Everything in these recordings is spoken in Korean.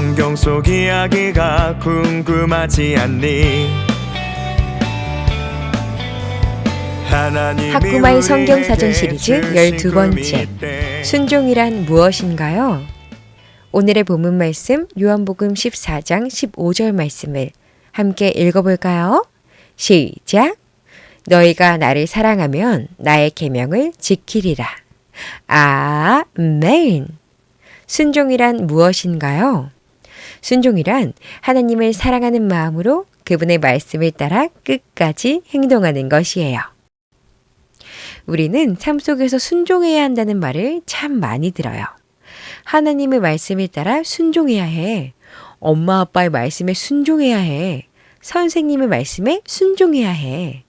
성경 속 이야기가 궁금하지 않니? 학구마이 성경사전 시리즈 12번째 순종이란 무엇인가요? 오늘의 본문 말씀 요한복음 14장 15절 말씀을 함께 읽어볼까요? 시작! 너희가 나를 사랑하면 나의 계명을 지키리라. 아멘! 순종이란 무엇인가요? 순종이란 하나님을 사랑하는 마음으로 그분의 말씀을 따라 끝까지 행동하는 것이에요. 우리는 삶 속에서 순종해야 한다는 말을 참 많이 들어요. 하나님의 말씀에 따라 순종해야 해. 엄마 아빠의 말씀에 순종해야 해. 선생님의 말씀에 순종해야 해.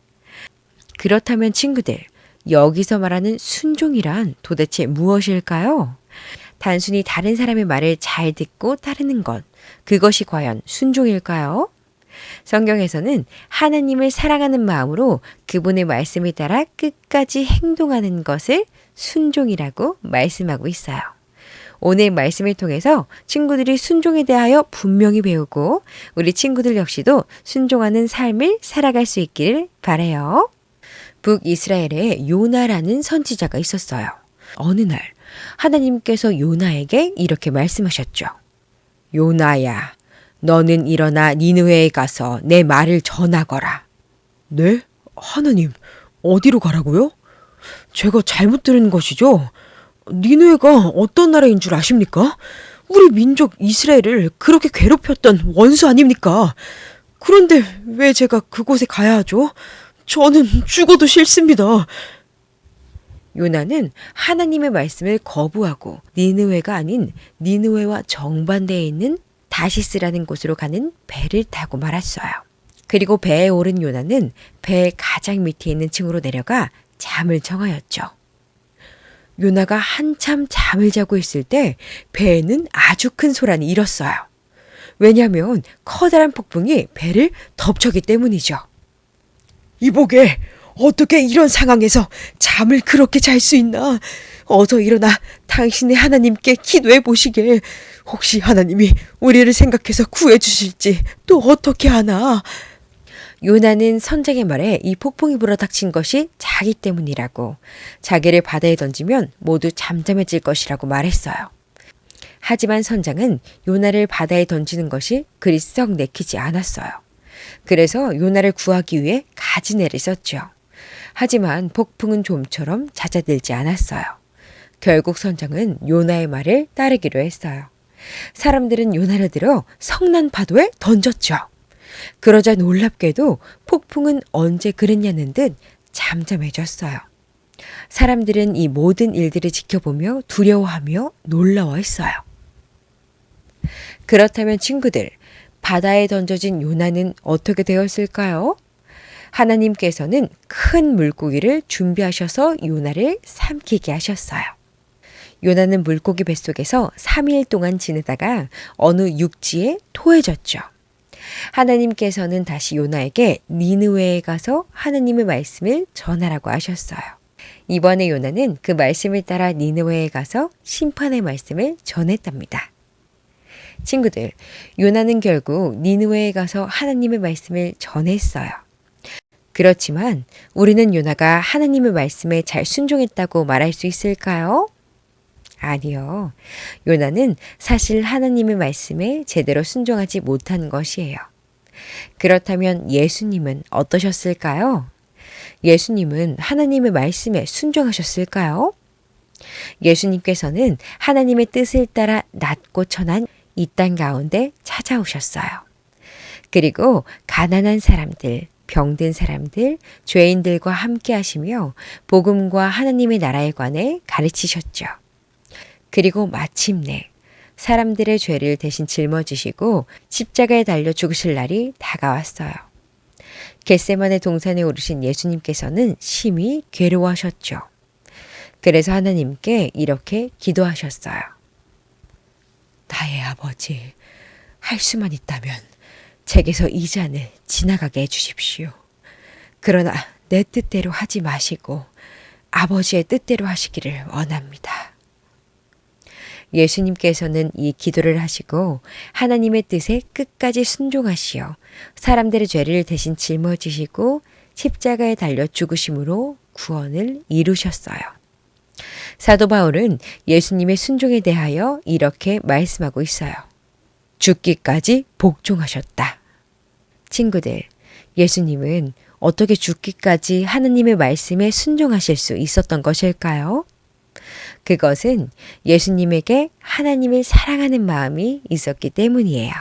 그렇다면 친구들, 여기서 말하는 순종이란 도대체 무엇일까요? 단순히 다른 사람의 말을 잘 듣고 따르는 것, 그것이 과연 순종일까요? 성경에서는 하나님을 사랑하는 마음으로 그분의 말씀에 따라 끝까지 행동하는 것을 순종이라고 말씀하고 있어요. 오늘 말씀을 통해서 친구들이 순종에 대하여 분명히 배우고 우리 친구들 역시도 순종하는 삶을 살아갈 수 있기를 바라요. 북이스라엘에 요나라는 선지자가 있었어요. 어느 날 하나님께서 요나에게 이렇게 말씀하셨죠. 요나야, 너는 일어나 니느웨에 가서 내 말을 전하거라. 네? 하나님, 어디로 가라고요? 제가 잘못 들은 것이죠? 니느웨가 어떤 나라인 줄 아십니까? 우리 민족 이스라엘을 그렇게 괴롭혔던 원수 아닙니까? 그런데 왜 제가 그곳에 가야 하죠? 저는 죽어도 싫습니다. 요나는 하나님의 말씀을 거부하고 니느웨가 아닌 니느웨와 정반대에 있는 다시스라는 곳으로 가는 배를 타고 말았어요. 그리고 배에 오른 요나는 배의 가장 밑에 있는 층으로 내려가 잠을 청하였죠. 요나가 한참 잠을 자고 있을 때 배에는 아주 큰 소란이 일었어요. 왜냐하면 커다란 폭풍이 배를 덮쳤기 때문이죠. 이보게, 어떻게 이런 상황에서 잠을 그렇게 잘 수 있나? 어서 일어나 당신의 하나님께 기도해 보시게. 혹시 하나님이 우리를 생각해서 구해주실지 또 어떻게 하나? 요나는 선장의 말에 이 폭풍이 불어닥친 것이 자기 때문이라고, 자기를 바다에 던지면 모두 잠잠해질 것이라고 말했어요. 하지만 선장은 요나를 바다에 던지는 것이 그리 썩 내키지 않았어요. 그래서 요나를 구하기 위해 가지내를 썼죠. 하지만 폭풍은 좀처럼 잦아들지 않았어요. 결국 선장은 요나의 말을 따르기로 했어요. 사람들은 요나를 들어 성난 파도에 던졌죠. 그러자 놀랍게도 폭풍은 언제 그랬냐는 듯 잠잠해졌어요. 사람들은 이 모든 일들을 지켜보며 두려워하며 놀라워했어요. 그렇다면 친구들, 바다에 던져진 요나는 어떻게 되었을까요? 하나님께서는 큰 물고기를 준비하셔서 요나를 삼키게 하셨어요. 요나는 물고기 뱃속에서 3일 동안 지내다가 어느 육지에 토해졌죠. 하나님께서는 다시 요나에게 니느웨에 가서 하나님의 말씀을 전하라고 하셨어요. 이번에 요나는 그 말씀을 따라 니느웨에 가서 심판의 말씀을 전했답니다. 친구들, 요나는 결국 니느웨에 가서 하나님의 말씀을 전했어요. 그렇지만 우리는 요나가 하나님의 말씀에 잘 순종했다고 말할 수 있을까요? 아니요. 요나는 사실 하나님의 말씀에 제대로 순종하지 못한 것이에요. 그렇다면 예수님은 어떠셨을까요? 예수님은 하나님의 말씀에 순종하셨을까요? 예수님께서는 하나님의 뜻을 따라 낮고 천한 이 땅 가운데 찾아오셨어요. 그리고 가난한 사람들, 병든 사람들, 죄인들과 함께 하시며 복음과 하나님의 나라에 관해 가르치셨죠. 그리고 마침내 사람들의 죄를 대신 짊어지시고 십자가에 달려 죽으실 날이 다가왔어요. 겟세마네 동산에 오르신 예수님께서는 심히 괴로워하셨죠. 그래서 하나님께 이렇게 기도하셨어요. 나의 아버지, 할 수만 있다면 제게서 이 잔을 지나가게 해주십시오. 그러나 내 뜻대로 하지 마시고 아버지의 뜻대로 하시기를 원합니다. 예수님께서는 이 기도를 하시고 하나님의 뜻에 끝까지 순종하시어 사람들의 죄를 대신 짊어지시고 십자가에 달려 죽으심으로 구원을 이루셨어요. 사도 바울은 예수님의 순종에 대하여 이렇게 말씀하고 있어요. 죽기까지 복종하셨다. 친구들, 예수님은 어떻게 죽기까지 하나님의 말씀에 순종하실 수 있었던 것일까요? 그것은 예수님에게 하나님을 사랑하는 마음이 있었기 때문이에요.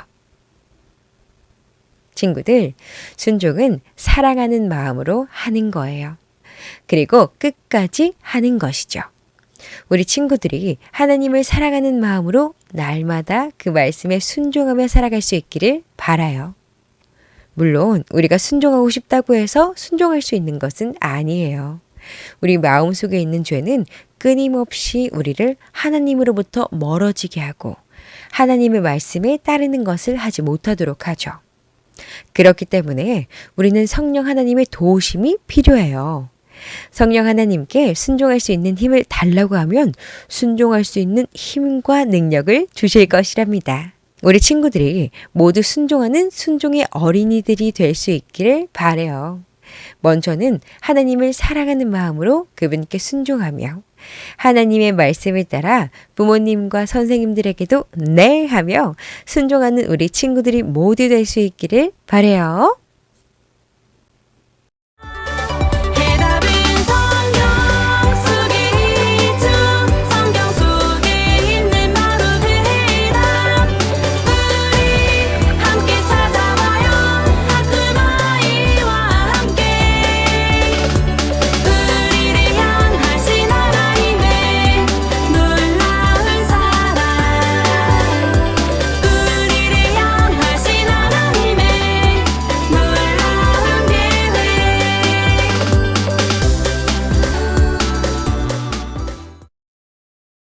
친구들, 순종은 사랑하는 마음으로 하는 거예요. 그리고 끝까지 하는 것이죠. 우리 친구들이 하나님을 사랑하는 마음으로 날마다 그 말씀에 순종하며 살아갈 수 있기를 바라요. 물론 우리가 순종하고 싶다고 해서 순종할 수 있는 것은 아니에요. 우리 마음속에 있는 죄는 끊임없이 우리를 하나님으로부터 멀어지게 하고 하나님의 말씀에 따르는 것을 하지 못하도록 하죠. 그렇기 때문에 우리는 성령 하나님의 도우심이 필요해요. 성령 하나님께 순종할 수 있는 힘을 달라고 하면 순종할 수 있는 힘과 능력을 주실 것이랍니다. 우리 친구들이 모두 순종하는 순종의 어린이들이 될 수 있기를 바라요. 먼저는 하나님을 사랑하는 마음으로 그분께 순종하며 하나님의 말씀을 따라 부모님과 선생님들에게도 네 하며 순종하는 우리 친구들이 모두 될 수 있기를 바라요.